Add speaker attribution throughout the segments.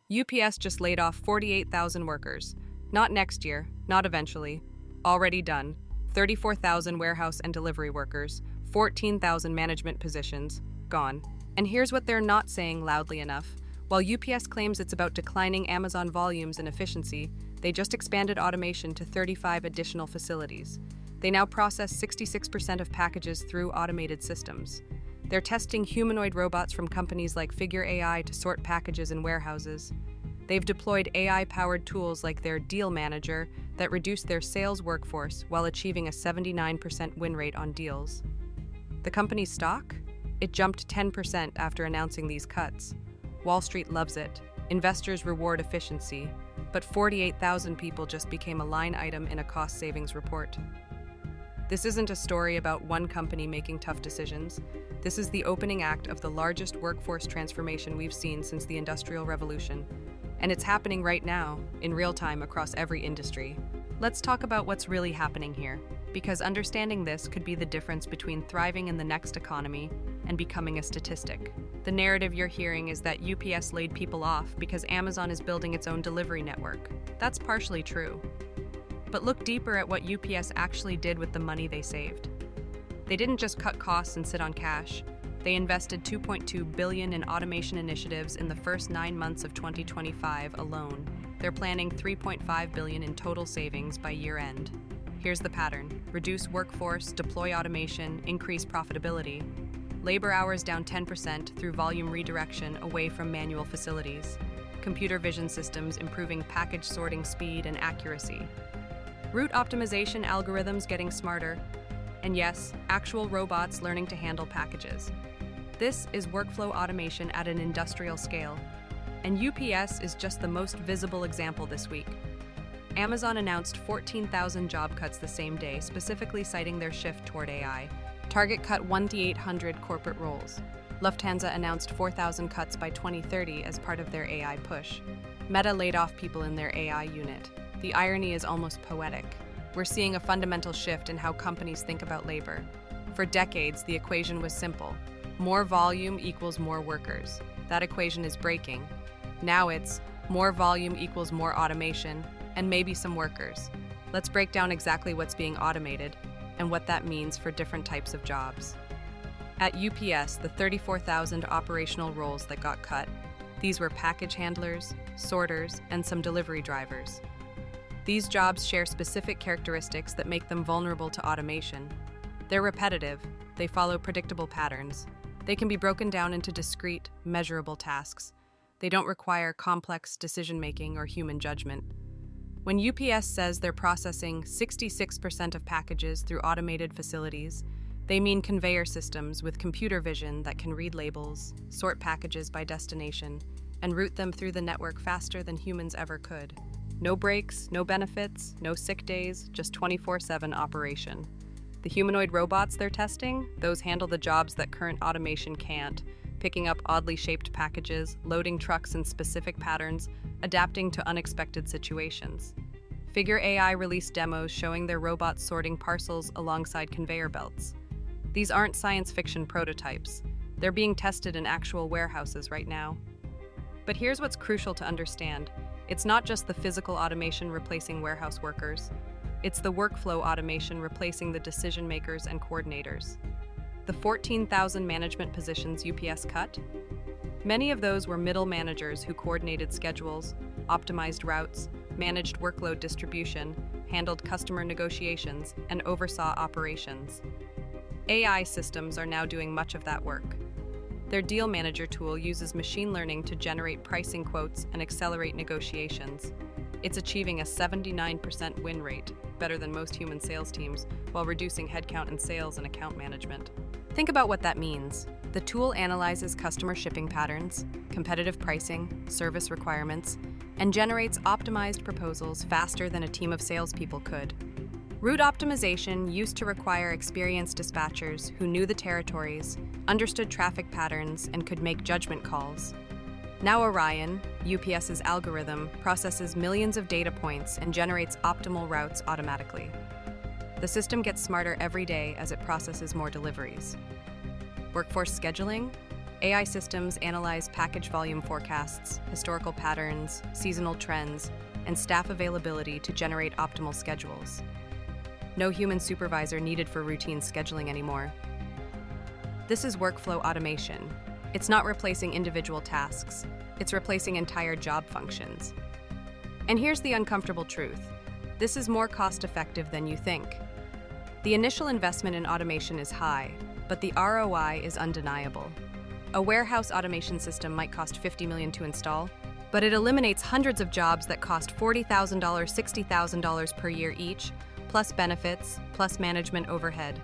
Speaker 1: UPS just laid off 48,000 workers. Not next year, not eventually. Already done. 34,000 warehouse and delivery workers, 14,000 management positions, gone. And here's what they're not saying loudly enough. While UPS claims it's about declining Amazon volumes and efficiency, they just expanded automation to 35 additional facilities. They now process 66% of packages through automated systems. They're testing humanoid robots from companies like Figure AI to sort packages in warehouses. They've deployed AI-powered tools like their Deal Manager that reduce their sales workforce while achieving a 79% win rate on deals. The company's stock? It jumped 10% after announcing these cuts. Wall Street loves it. Investors reward efficiency. But 48,000 people just became a line item in a cost savings report. This isn't a story about one company making tough decisions. This is the opening act of the largest workforce transformation we've seen since the Industrial Revolution. And it's happening right now, in real time across every industry. Let's talk about what's really happening here, because understanding this could be the difference between thriving in the next economy and becoming a statistic. The narrative you're hearing is that UPS laid people off because Amazon is building its own delivery network. That's partially true. But look deeper at what UPS actually did with the money they saved. They didn't just cut costs and sit on cash. They invested $2.2 billion in automation initiatives in the first 9 months of 2025 alone. They're planning $3.5 billion in total savings by year-end. Here's the pattern: reduce workforce, deploy automation, increase profitability. Labor hours down 10% through volume redirection away from manual facilities. Computer vision systems improving package sorting speed and accuracy. Route optimization algorithms getting smarter. And yes, actual robots learning to handle packages. This is workflow automation at an industrial scale. And UPS is just the most visible example this week. Amazon announced 14,000 job cuts the same day, specifically citing their shift toward AI. Target cut 1,800 corporate roles. Lufthansa announced 4,000 cuts by 2030 as part of their AI push. Meta laid off people in their AI unit. The irony is almost poetic. We're seeing a fundamental shift in how companies think about labor. For decades, the equation was simple. More volume equals more workers. That equation is breaking. Now it's more volume equals more automation, and maybe some workers. Let's break down exactly what's being automated and what that means for different types of jobs. At UPS, the 34,000 operational roles that got cut, these were package handlers, sorters, and some delivery drivers. These jobs share specific characteristics that make them vulnerable to automation. They're repetitive, they follow predictable patterns. They can be broken down into discrete, measurable tasks. They don't require complex decision-making or human judgment. When UPS says they're processing 66% of packages through automated facilities, they mean conveyor systems with computer vision that can read labels, sort packages by destination, and route them through the network faster than humans ever could. No breaks, no benefits, no sick days, just 24/7 operation. The humanoid robots they're testing, those handle the jobs that current automation can't, picking up oddly shaped packages, loading trucks in specific patterns, adapting to unexpected situations. Figure AI released demos showing their robots sorting parcels alongside conveyor belts. These aren't science fiction prototypes. They're being tested in actual warehouses right now. But here's what's crucial to understand. It's not just the physical automation replacing warehouse workers. It's the workflow automation replacing the decision makers and coordinators. The 14,000 management positions UPS cut? Many of those were middle managers who coordinated schedules, optimized routes, managed workload distribution, handled customer negotiations, and oversaw operations. AI systems are now doing much of that work. Their Deal Manager tool uses machine learning to generate pricing quotes and accelerate negotiations. It's achieving a 79% win rate, better than most human sales teams, while reducing headcount in sales and account management. Think about what that means. The tool analyzes customer shipping patterns, competitive pricing, service requirements, and generates optimized proposals faster than a team of salespeople could. Route optimization used to require experienced dispatchers who knew the territories, understood traffic patterns, and could make judgment calls. Now Orion, UPS's algorithm, processes millions of data points and generates optimal routes automatically. The system gets smarter every day as it processes more deliveries. Workforce scheduling? AI systems analyze package volume forecasts, historical patterns, seasonal trends, and staff availability to generate optimal schedules. No human supervisor needed for routine scheduling anymore. This is workflow automation. It's not replacing individual tasks, it's replacing entire job functions. And here's the uncomfortable truth. This is more cost-effective than you think. The initial investment in automation is high, but the ROI is undeniable. A warehouse automation system might cost $50 million to install, but it eliminates hundreds of jobs that cost $40,000, $60,000 per year each, plus benefits, plus management overhead.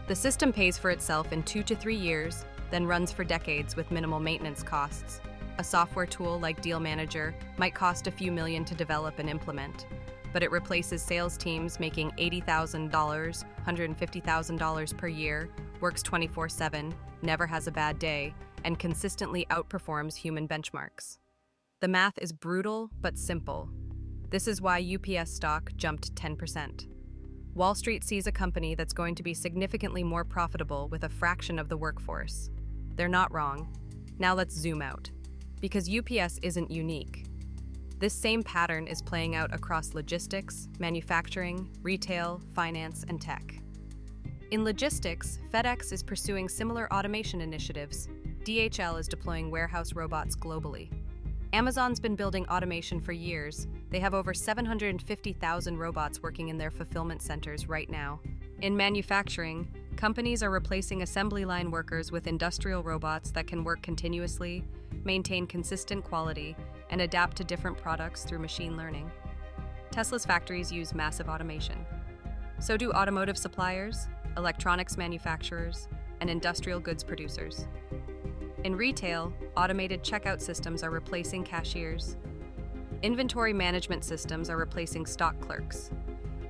Speaker 1: The system pays for itself in 2 to 3 years, then runs for decades with minimal maintenance costs. A software tool like Deal Manager might cost a few million to develop and implement, but it replaces sales teams making $80,000, $150,000 per year, works 24/7, never has a bad day, and consistently outperforms human benchmarks. The math is brutal but simple. This is why UPS stock jumped 10%. Wall Street sees a company that's going to be significantly more profitable with a fraction of the workforce. They're not wrong. Now let's zoom out. Because UPS isn't unique. This same pattern is playing out across logistics, manufacturing, retail, finance, and tech. In logistics, FedEx is pursuing similar automation initiatives. DHL is deploying warehouse robots globally. Amazon's been building automation for years. They have over 750,000 robots working in their fulfillment centers right now. In manufacturing, companies are replacing assembly line workers with industrial robots that can work continuously, maintain consistent quality, and adapt to different products through machine learning. Tesla's factories use massive automation. So do automotive suppliers, electronics manufacturers, and industrial goods producers. In retail, automated checkout systems are replacing cashiers. Inventory management systems are replacing stock clerks.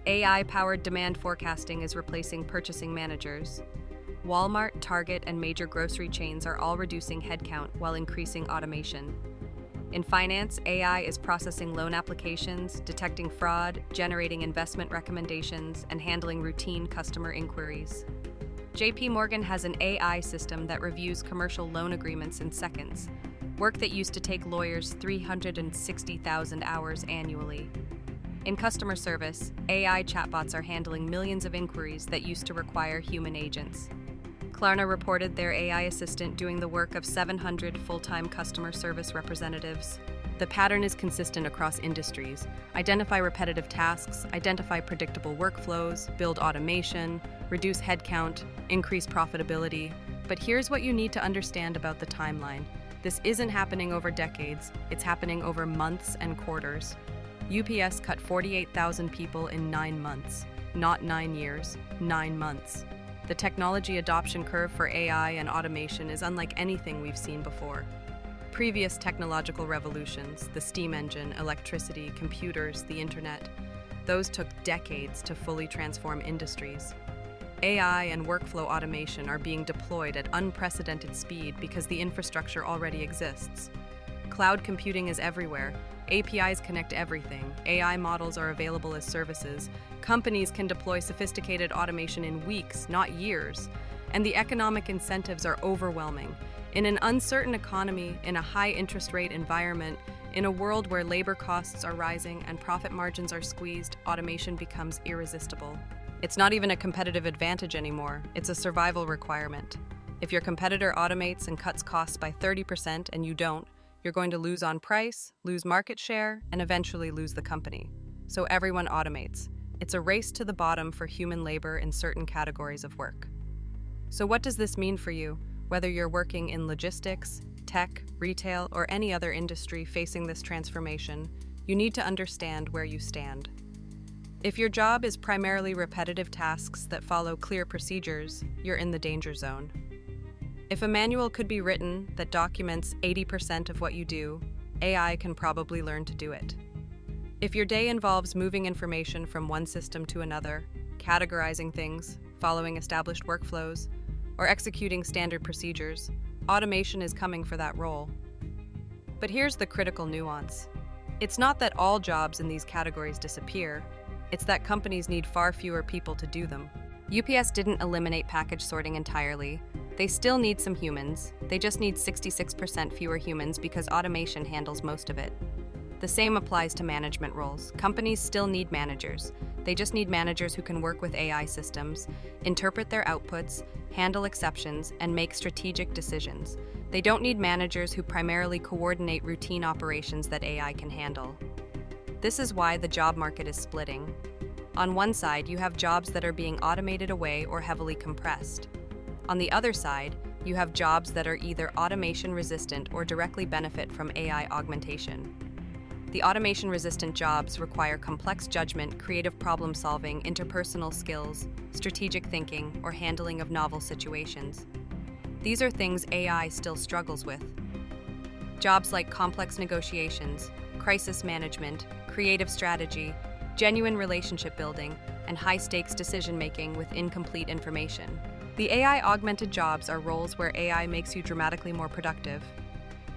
Speaker 1: AI-powered demand forecasting is replacing purchasing managers. Walmart, Target, and major grocery chains are all reducing headcount while increasing automation. In finance, AI is processing loan applications, detecting fraud, generating investment recommendations, and handling routine customer inquiries. JP Morgan has an AI system that reviews commercial loan agreements in seconds, work that used to take lawyers 360,000 hours annually. In customer service, AI chatbots are handling millions of inquiries that used to require human agents. Klarna reported their AI assistant doing the work of 700 full-time customer service representatives. The pattern is consistent across industries. Identify repetitive tasks, identify predictable workflows, build automation, reduce headcount, increase profitability. But here's what you need to understand about the timeline. This isn't happening over decades, it's happening over months and quarters. UPS cut 48,000 people in 9 months. Not 9 years, 9 months. The technology adoption curve for AI and automation is unlike anything we've seen before. Previous technological revolutions, the steam engine, electricity, computers, the internet, those took decades to fully transform industries. AI and workflow automation are being deployed at unprecedented speed because the infrastructure already exists. Cloud computing is everywhere. APIs connect everything. AI models are available as services. Companies can deploy sophisticated automation in weeks, not years. And the economic incentives are overwhelming. In an uncertain economy, in a high interest rate environment, in a world where labor costs are rising and profit margins are squeezed, automation becomes irresistible. It's not even a competitive advantage anymore, it's a survival requirement. If your competitor automates and cuts costs by 30% and you don't, you're going to lose on price, lose market share, and eventually lose the company. So everyone automates. It's a race to the bottom for human labor in certain categories of work. So what does this mean for you? Whether you're working in logistics, tech, retail, or any other industry facing this transformation, you need to understand where you stand. If your job is primarily repetitive tasks that follow clear procedures, you're in the danger zone. If a manual could be written that documents 80% of what you do, AI can probably learn to do it. If your day involves moving information from one system to another, categorizing things, following established workflows, or executing standard procedures, automation is coming for that role. But here's the critical nuance. It's not that all jobs in these categories disappear, it's that companies need far fewer people to do them. UPS didn't eliminate package sorting entirely, They still need some humans. They just need 66% fewer humans because automation handles most of it. The same applies to management roles. Companies still need managers. They just need managers who can work with AI systems, interpret their outputs, handle exceptions, and make strategic decisions. They don't need managers who primarily coordinate routine operations that AI can handle. This is why the job market is splitting. On one side, you have jobs that are being automated away or heavily compressed. On the other side, you have jobs that are either automation resistant or directly benefit from AI augmentation. The automation-resistant jobs require complex judgment, creative problem-solving, interpersonal skills, strategic thinking, or handling of novel situations. These are things AI still struggles with. Jobs like complex negotiations, crisis management, creative strategy, genuine relationship building, and high-stakes decision-making with incomplete information. The AI-augmented jobs are roles where AI makes you dramatically more productive.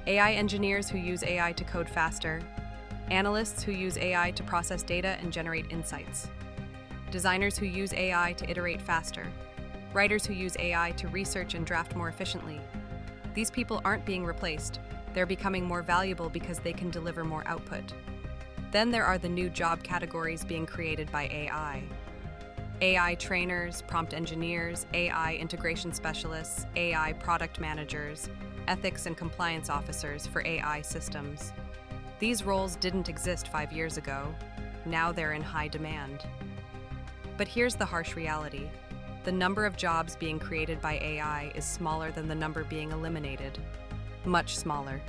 Speaker 1: AI engineers who use AI to code faster, analysts who use AI to process data and generate insights, designers who use AI to iterate faster, writers who use AI to research and draft more efficiently. These people aren't being replaced. They're becoming more valuable because they can deliver more output. Then there are the new job categories being created by AI. AI trainers, prompt engineers, AI integration specialists, AI product managers, ethics and compliance officers for AI systems. These roles didn't exist 5 years ago. Now they're in high demand. But here's the harsh reality. The number of jobs being created by AI is smaller than the number being eliminated. Much smaller.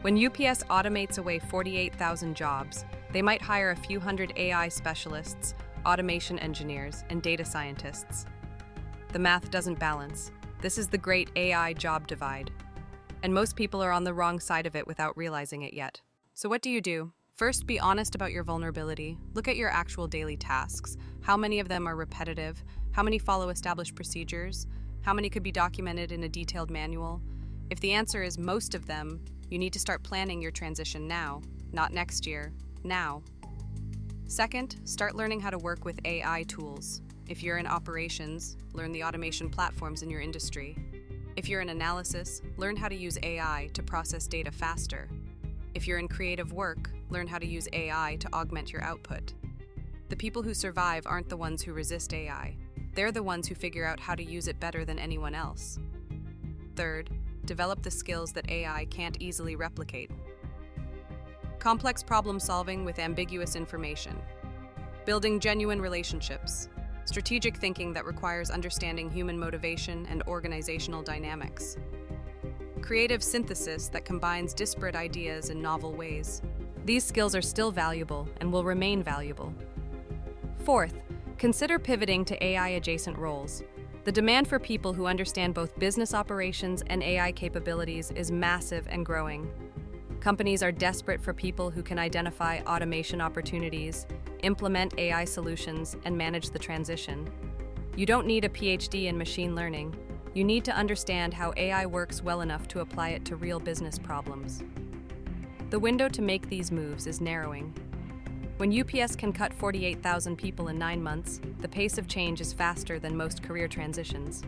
Speaker 1: When UPS automates away 48,000 jobs, they might hire a few hundred AI specialists, automation engineers, and data scientists. The math doesn't balance. This is the great AI job divide. And most people are on the wrong side of it without realizing it yet. So what do you do? First, be honest about your vulnerability. Look at your actual daily tasks. How many of them are repetitive? How many follow established procedures? How many could be documented in a detailed manual? If the answer is most of them, you need to start planning your transition now, not next year, now. Second, start learning how to work with AI tools. If you're in operations, learn the automation platforms in your industry. If you're in analysis, learn how to use AI to process data faster. If you're in creative work, learn how to use AI to augment your output. The people who survive aren't the ones who resist AI. They're the ones who figure out how to use it better than anyone else. Third, develop the skills that AI can't easily replicate. Complex problem solving with ambiguous information. Building genuine relationships. Strategic thinking that requires understanding human motivation and organizational dynamics. Creative synthesis that combines disparate ideas in novel ways. These skills are still valuable and will remain valuable. Fourth, consider pivoting to AI-adjacent roles. The demand for people who understand both business operations and AI capabilities is massive and growing. Companies are desperate for people who can identify automation opportunities, implement AI solutions, and manage the transition. You don't need a PhD in machine learning. You need to understand how AI works well enough to apply it to real business problems. The window to make these moves is narrowing. When UPS can cut 48,000 people in 9 months, the pace of change is faster than most career transitions.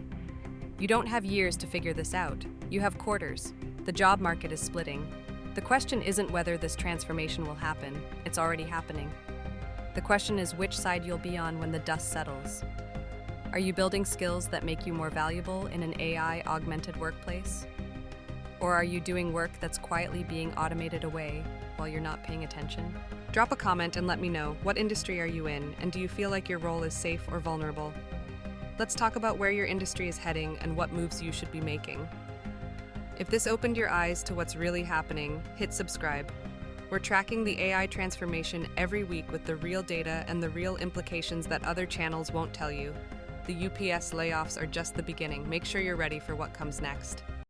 Speaker 1: You don't have years to figure this out. You have quarters. The job market is splitting. The question isn't whether this transformation will happen. It's already happening. The question is which side you'll be on when the dust settles. Are you building skills that make you more valuable in an AI-augmented workplace? Or are you doing work that's quietly being automated away while you're not paying attention? Drop a comment and let me know, what industry are you in, and do you feel like your role is safe or vulnerable? Let's talk about where your industry is heading and what moves you should be making. If this opened your eyes to what's really happening, hit subscribe. We're tracking the AI transformation every week with the real data and the real implications that other channels won't tell you. The UPS layoffs are just the beginning. Make sure you're ready for what comes next.